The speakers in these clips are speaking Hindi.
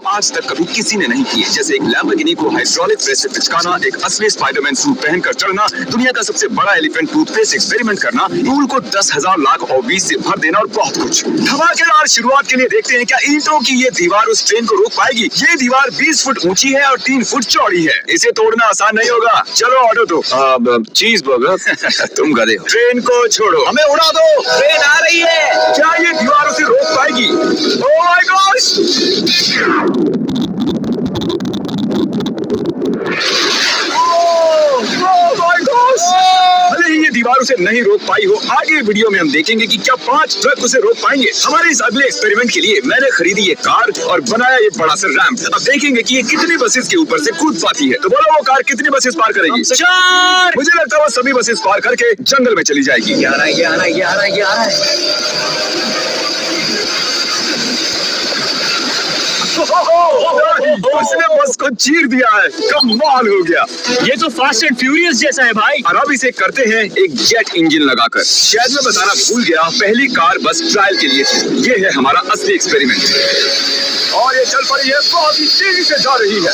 आज तक कभी किसी ने नहीं किए, जैसे एक लैम्बोर्गिनी को हाइड्रोलिक प्रेस से पिचकाना, एक असली स्पाइडरमैन सूट पहनकर चढ़ना, दुनिया का सबसे बड़ा एलिफेंट टूथपेस्ट एक्सपेरिमेंट करना, पूल को 10,000 लाख ऑबीज से भर देना और बहुत कुछ। धमाकेदार शुरुआत के लिए देखते हैं क्या ईंटों की ये दीवार उस ट्रेन को रोक पाएगी। ये दीवार 20 फुट ऊंची है और 3 फुट चौड़ी है, इसे तोड़ना आसान नहीं होगा। चलो ऑर्डर दो। चीज बर्गर। तुम गधे हो। ट्रेन को छोड़ो, हमें उड़ा दो, ट्रेन आ रही है। क्या ये दीवार उसे रोक पाएगी? ओह माय गॉड! भले ही ये दीवार उसे नहीं रोक पाई हो, आगे वीडियो में हम देखेंगे कि क्या 5 ट्रक उसे रोक पाएंगे। हमारे इस अगले एक्सपेरिमेंट के लिए मैंने खरीदी ये कार और बनाया ये बड़ा सा रैंप। अब देखेंगे कि ये कितनी बसेस के ऊपर से कूद पाती है। तो बोलो वो कार कितनी बसेस पार करेगी? 4। मुझे लगता है वो सभी बसेस पार करके जंगल में चली जाएगी। ये आ रहा है। उसने बस को चीर दिया है, कमाल हो गया। ये तो फास्ट एंड फ्यूरियस जैसा है भाई। और अब इसे करते हैं एक जेट इंजन लगाकर। शायद मैं बताना भूल गया, पहली कार बस ट्रायल के लिए थी। ये है हमारा असली एक्सपेरिमेंट और ये चल पड़ी है, बहुत ही तेजी से जा रही है।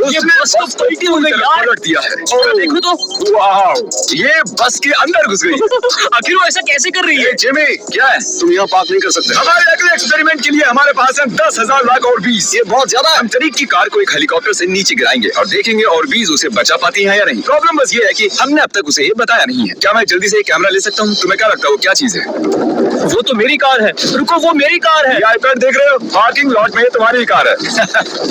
ये बस तो पलटी हो गई यार। पलट दिया है। और देखो तो, वाह, ये बस के अंदर घुस गई। आखिर वो ऐसा कैसे कर रही है? जिमी, क्या है? तुम यहाँ पार्क नहीं कर सकते। हमारे अगले एक्सपेरिमेंट के लिए हमारे पास है 10,000 लाख और 20। ये बहुत ज्यादा है। हम तरीक की कार को एक हेलीकॉप्टर से नीचे गिराएंगे और देखेंगे और 20 उसे बचा पाती है या नहीं। प्रॉब्लम बस ये है कि हमने अब तक उसे ये बताया नहीं है। क्या मैं जल्दी से कैमरा ले सकता हूँ? तुम्हें क्या लगता है वो क्या चीज है? वो तो मेरी कार है। रुको, वो मेरी कार है। आईपैड देख रहे हो? पार्किंग लॉट में तुम्हारी कार है।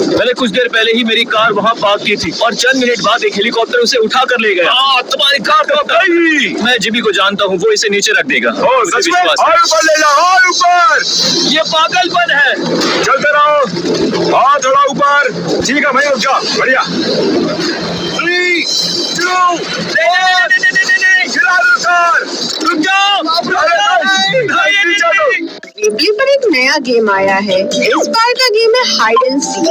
मैंने कुछ देर पहले ही मेरी कार वहाँ पार्क की थी और चंद मिनट बाद एक हेलीकॉप्टर उसे उठा कर ले गया। तुम्हारी कार तो गई। मैं जिमी को जानता हूँ, वो इसे नीचे रख देगा। सच में? और ऊपर ले जाओ, और ऊपर। ये पागलपन है। चलते रहो, और थोड़ा ऊपर। ठीक है भाई, रुक जाओ। बढ़िया। 3, 2, रुक जाओ। बेबली पर एक नया गेम आया है। इस बार का गेम है हाइड एंड सीक।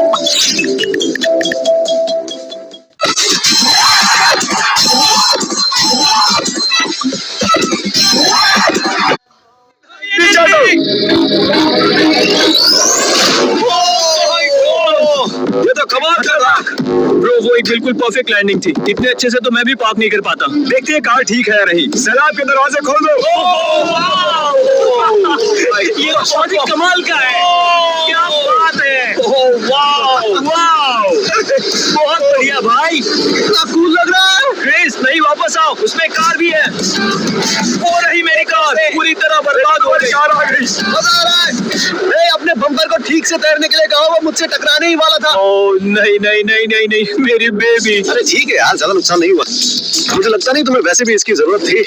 ये तो कमाल कर रहा। ब्रो, वो एक बिल्कुल परफेक्ट लैंडिंग थी। इतने अच्छे से तो मैं भी पार्क नहीं कर पाता। देखते हैं कार ठीक है या नहीं। सैलाब के दरवाजे खोल दो। ये तो बहुत ही कमाल का है। क्या बात है। बहुत बढ़िया भाई, कितना कूल लग रहा है। क्रिस, नहीं वापस आओ, उसमें कार भी है। वो रही मेरी कार, पूरी तरह बर्बाद हो गई। कार आ गई। मजा आ रहा है। अपने बम्पर को ठीक से तैरने के लिए कहा, वो मुझसे टकराने ही वाला था। ओह नहीं, मेरी बेबी। अरे ठीक है यार, ज्यादा नुकसान नहीं हुआ। मुझे लगता नहीं तुम्हें वैसे भी इसकी जरूरत थी।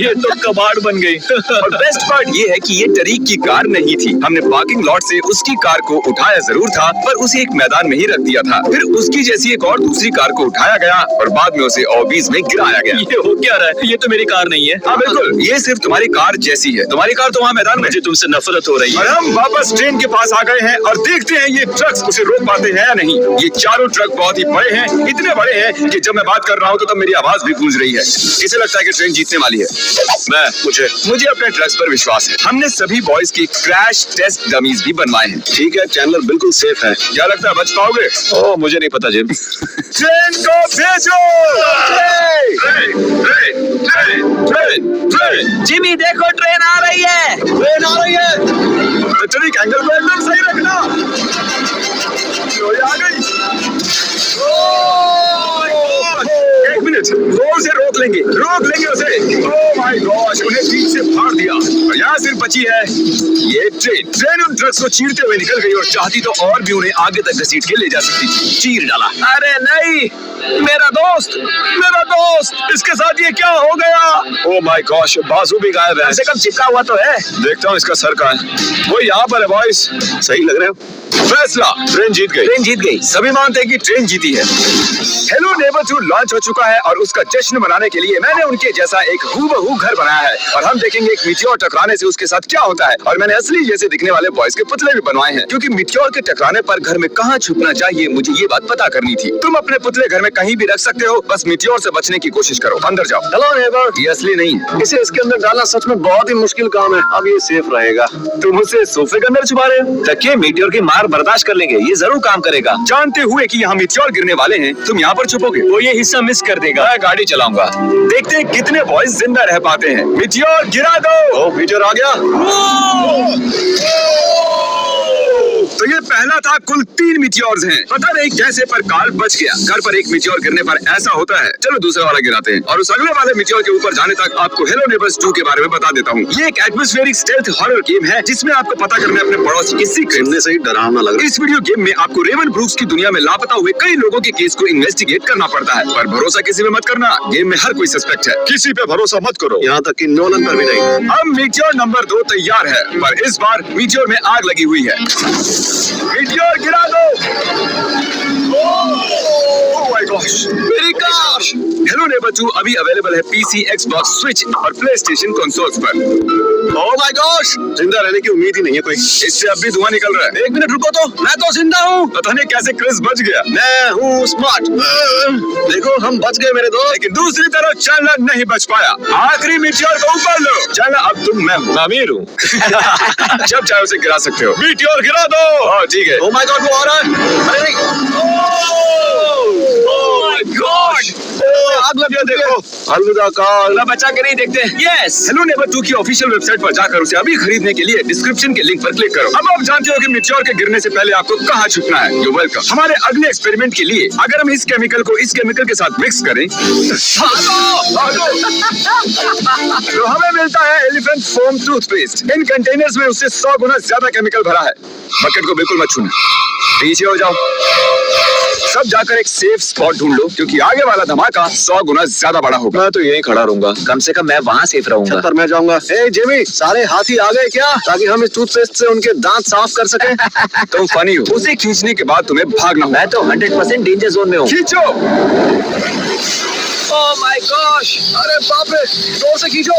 ये तो कबाड़ बन गई। और बेस्ट पार्ट ये है कि ये तरीक की कार नहीं थी। हमने पार्किंग लॉट से उसकी कार को उठाया जरूर था, पर उसे एक मैदान में ही रख दिया था। फिर उसकी जैसी एक और दूसरी कार को उठाया गया और बाद में उसे ऑबीज में गिराया गया। ये हो क्या रहा है? ये तो मेरी कार नहीं है। हाँ बिल्कुल, ये सिर्फ तुम्हारी कार जैसी है। तुम्हारी कार तो वहाँ मैदान में। मुझे तुमसे नफरत हो रही और है। हम वापस ट्रेन के पास आ गए हैं और देखते हैं ये ट्रक्स उसे रोक पाते हैं या नहीं। ये चारों ट्रक बहुत ही बड़े हैं, इतने बड़े हैं कि जब मैं बात कर रहा हूँ तो तब मेरी आवाज भी गूंज रही है। इसे लगता है कि ट्रेन जीतने वाली है। मुझे अपने ट्रक्स पर विश्वास है। हमने सभी बॉयज की क्रैश टेस्ट डमीज भी बनवाए हैं। ठीक है, चैनलर बिल्कुल सेफ है। क्या लगता है बच पाओगे? ओह, मुझे नहीं पता जिम। ट्रेन को भेजो। ट्रेन। जिमी देखो, ट्रेन आ रही है। ट्रेन आ रही है। चलिए एंगल को एकदम सही रखना। आ गई। एक मिनट, वो उसे रोक लेंगे उसे। ओह माय गॉश, उन्हें बीच से फाड़ दिया और यहाँ सिर्फ बची है ये ट्रेन उन ट्रक्स को चीरते हुए निकल गई और चाहती तो और भी उन्हें आगे तक घसीट के ले जा सकती थी। चीर डाला। अरे नहीं, मेरा दोस्त, इसके साथ ये क्या हो गया? ओह माय गॉश, बाजू भी गायब है। कम चिपका हुआ तो है। देखता हूँ इसका सर कहाँ है। वो यहाँ पर है बॉयज। सही लग रहे हो। फैसला, ट्रेन जीत गई। ट्रेन जीत गई। सभी मानते हैं कि ट्रेन जीती है। हेलो नेबर 2 लॉन्च हो चुका है और उसका जश्न मनाने के लिए मैंने उनके जैसा एक हूबहू घर बनाया है और हम देखेंगे एक मीटियोर टकराने से उसके साथ क्या होता है। और मैंने असली जैसे दिखने वाले बॉयज के पुतले भी बनवाए हैं क्योंकि मीटियोर के टकराने पर घर में कहाँ छुपना चाहिए मुझे ये बात पता करनी थी। तुम अपने पुतले घर में कहीं भी रख सकते हो, बस मीटियोर से बचने की कोशिश करो। अंदर जाओ। हेलो नेबर, ये असली नहीं है। इसे इसके अंदर डालना सच में बहुत ही मुश्किल काम है। अब ये सेफ रहेगा। तुम उसे सोफे के अंदर छुपा रहे हो? तकिए मीटियोर की मार बर्दाश्त कर लेंगे, ये जरूर काम करेगा। जानते हुए कि यहाँ मीटियोर गिरने वाले हैं तुम यहाँ पर छुपोगे? वो ये हिस्सा मिस कर देगा। मैं गाड़ी चलाऊंगा, देखते हैं कितने बॉयज जिंदा रह पाते हैं। मीटियोर गिरा दो। मीटियोर आ गया। तो ये पहला था। कुल 3 मीटियोर्स हैं। पता नहीं कैसे पर कार्ल बच गया। घर पर एक मीटियोर गिरने पर ऐसा होता है। चलो दूसरा वाला गिराते हैं और उस अगले वाले मीटियोर के ऊपर जाने तक आपको हेलो नेबर्स 2 के बारे में बता देता हूँ। ये एक एटमॉस्फेरिक स्टेल्थ हॉरर गेम है जिसमें आपको पता करना है अपने पड़ोसी की सीक्रेट। सुनने से ही डरावना लग रहा इस वीडियो गेम में आपको रेवन ब्रूक्स की दुनिया में लापता हुए कई लोगों के केस को इन्वेस्टिगेट करना पड़ता है, पर भरोसा किसी पे मत करना। गेम में हर कोई सस्पेक्ट है, किसी पे भरोसा मत करो, है। यहाँ तक कि नोलन पर भी नहीं। अब मीटियोर नंबर 2 तैयार है, पर इस बार मीटियोर में आग लगी हुई है। मीटियोर गिरा दो। ओह माय गॉश, मेरी कार। हेलो नेबर 2 अभी अवेलेबल है पीसी, एक्सबॉक्स, स्विच और प्लेस्टेशन कंसोल्स पर। ओह माय गॉश, जिंदा रहने की उम्मीद ही नहीं है कोई। इससे अब भी धुआं निकल रहा है। 1 मिनट रुको तो, मैं तो जिंदा हूँ। पता नहीं कैसे क्रिस बच गया। मैं हूँ स्मार्ट। देखो हम बच गए मेरे दोस्त। लेकिन दूसरी तरफ चैनलर नहीं बच पाया। आखिरी मीटियोर को ऊपर लो। चैनलर अब तुम मैं हूँ, अमीर हूँ। जब चाहे उसे गिरा सकते हो। मीटियोर गिरा दो। हाँ ठीक है। ओह माय गॉड, वो आ रहा है। अरे नहीं, ओह माय गॉड, आग लग गया। देखो, अलविदा कार्ल। बचा के नहीं देखते। यस। हेलो नेबर 2 की ऑफिशियल वेबसाइट पर जाकर उसे अभी खरीदने के लिए डिस्क्रिप्शन के लिंक पर क्लिक करो। अब आप जानते हो कि मीटियोर के गिरने से पहले आपको कहाँ छुपना है। You welcome. हमारे अगले एक्सपेरिमेंट के लिए अगर हम इस केमिकल को इस केमिकल के साथ मिक्स करें तो हमें मिलता है एलिफेंट फोम टूथपेस्ट। इन कंटेनर्स में उससे 100 गुना ज्यादा केमिकल भरा है। बकेट को बिल्कुल मत छूना, पीछे हो जाओ। सब जाकर एक सेफ स्पॉट ढूंढ लो क्योंकि आगे वाला धमाका 100 गुना ज्यादा बड़ा होगा। मैं तो यहीं खड़ा रहूंगा, कम से कम मैं वहाँ सेफ रहूंगा। पर मैं जाऊंगा। ए जिमी, सारे हाथी आ गए क्या, ताकि हम इस टूथपेस्ट से उनके दांत साफ कर सकें? तुम फनी हो। उसे खींचने के बाद तुम्हें भागना होगा। मैं तो 100% डेंजर जोन में हूँ। खींचो। ओह माय गॉश, अरे बाप रे, जोर से खींचो।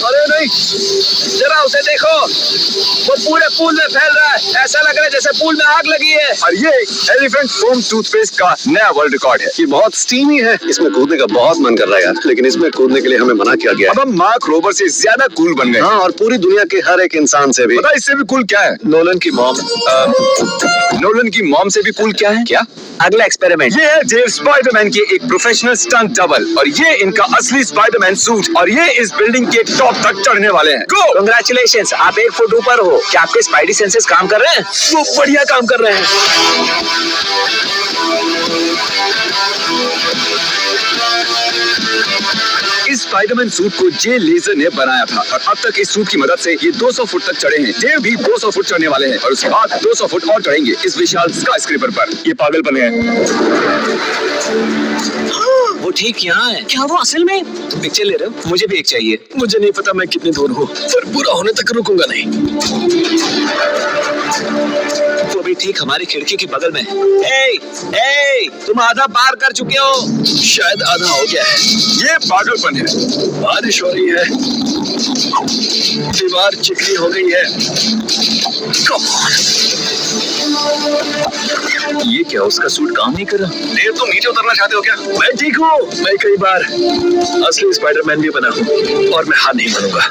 अरे नहीं, जरा उसे देखो, वो पूरे पूल में फैल रहा है। ऐसा लग रहा है जैसे पूल में आग लगी है। और ये एलिफेंट फोम टूथपेस्ट का नया वर्ल्ड रिकॉर्ड है। ये बहुत स्टीमी है। इसमें कूदने का बहुत मन कर रहा है यार, लेकिन इसमें कूदने के लिए हमें मना किया गया अब है। हम मार्क रोबर से ज्यादा कूल बन गए। हाँ, और पूरी दुनिया के हर एक इंसान से भी। पता इससे भी कूल क्या है? नोलन की मॉम। नोलन की मॉम से भी कूल क्या है? क्या? अगला एक्सपेरिमेंट। ये है डेव स्पाइडरमैन के एक प्रोफेशनल स्टंट डबल और ये इनका असली स्पाइडरमैन सूट और ये इस बिल्डिंग के टॉप तक चढ़ने वाले हैं। गो! कांग्रेचुलेशंस, आप 1 फुट ऊपर हो। क्या आपके स्पाइडी सेंसेस काम कर रहे हैं? वो बढ़िया काम कर रहे हैं। इस स्पाइडरमैन सूट को जे लेजर ने बनाया था और अब तक इस सूट की मदद से ये 200 फुट तक चढ़े हैं। डेव भी 200 फुट चढ़ने वाले हैं और उसके बाद 200 फुट और चढ़ेंगे इस विशाल स्काईस्क्रेपर पर। ये पागलपन है। वो ठीक यहाँ है। क्या वो असल में? तुम पिक्चर ले रहे हो? मुझे भी एक चाहिए। मुझे नहीं पता मैं कितनी दूर हूँ, पर पूरा होने तक रुकूंगा नहीं। वो भी ठीक हमारी खिड़की के बगल में है। ए, तुम आधा पार कर चुके हो। शायद आधा हो गया है। ये पागलपन है। बारिश हो रही है, दीवार चिकनी हो गई है। Come on. ये क्या, उसका सूट काम नहीं कर रहा? देव, तुम नीचे उतरना चाहते हो क्या? मैं ठीक हूँ। मैं कई बार असली स्पाइडरमैन भी बना हूँ और मैं हार नहीं मानूंगा।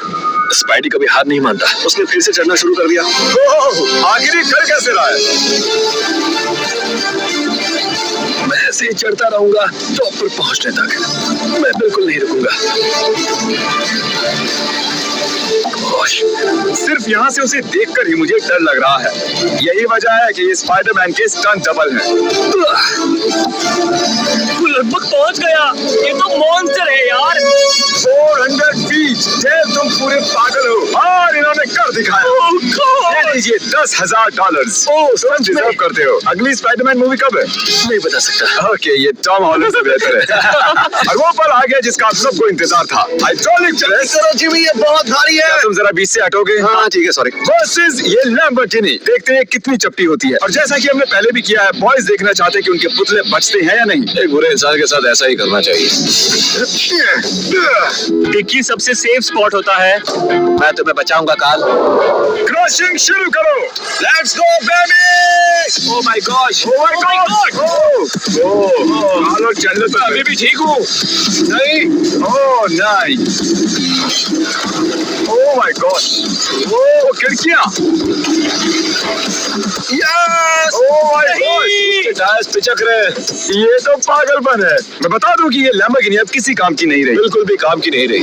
स्पाइडी कभी हार नहीं मानता। उसने फिर से चढ़ना शुरू कर दिया। आखिर ये कर कैसे रहा है? मैं ऐसे ही चढ़ता रहूंगा टॉप पर पहुंचने तक। मैं बिल्कुल नहीं रुकूंगा। सिर्फ यहाँ से उसे देखकर ही मुझे डर लग रहा है। यही वजह है कि ये स्पाइडरमैन के स्टंट डबल है। वो लगभग पहुंच गया। ये तो मॉन्स्टर है यार। 400 फीट। तुम पूरे पागल हो और इन्होंने कर दिखाया। लीजिए $10,000। तुम डिजर्व करते हो। अगली स्पाइडरमैन मूवी कब है? नहीं बता सकता। ओके, ये टॉम हॉलैंड से बेहतर है। और वो पल आ गया जिसका आप सबको इंतजार था। Hydraulic press. करो जिमी, ये बहुत भारी है। क्या तुम जरा बीच से हटोगे? हाँ ठीक है, सॉरी। वर्सेस ये लैम्बोर्गिनी। देखते हैं कितनी चपटी होती है। और जैसा कि हमने पहले भी किया है, बॉयज देखना चाहते हैं कि उनके पुतले बचते हैं या नहीं। एक बुरे इंसान के साथ ऐसा ही करना चाहिए। डिक्की सबसे सेफ स्पॉट होता है। मैं तुम्हें बचाऊंगा काल। क्रशिंग शुरू करो। Let's go baby. Oh my gosh. Oh my God! कालो चल तो अभी भी ठीक हूँ। नहीं। ओह नहीं। ओह माय गॉड। ओह खिड़कियाँ। Yes. Oh my god. Tyres पिचक रहे। ये तो पागलपन है। मैं बता दूं कि ये लैम्बोर्गिनी अब किसी काम की नहीं रही। बिल्कुल भी काम की नहीं रही।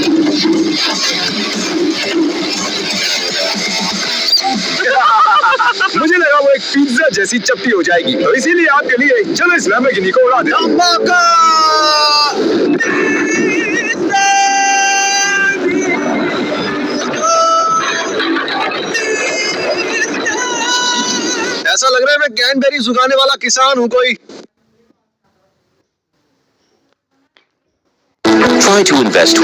मुझे लगा वो एक पिज्जा जैसी चपटी हो जाएगी, तो इसीलिए आपके लिए चलो इस लैम्बोर्गिनी को उड़ा दे। ऐसा लग रहा है मैं कैनबेरी सुखाने वाला किसान हूँ कोई। Try to invest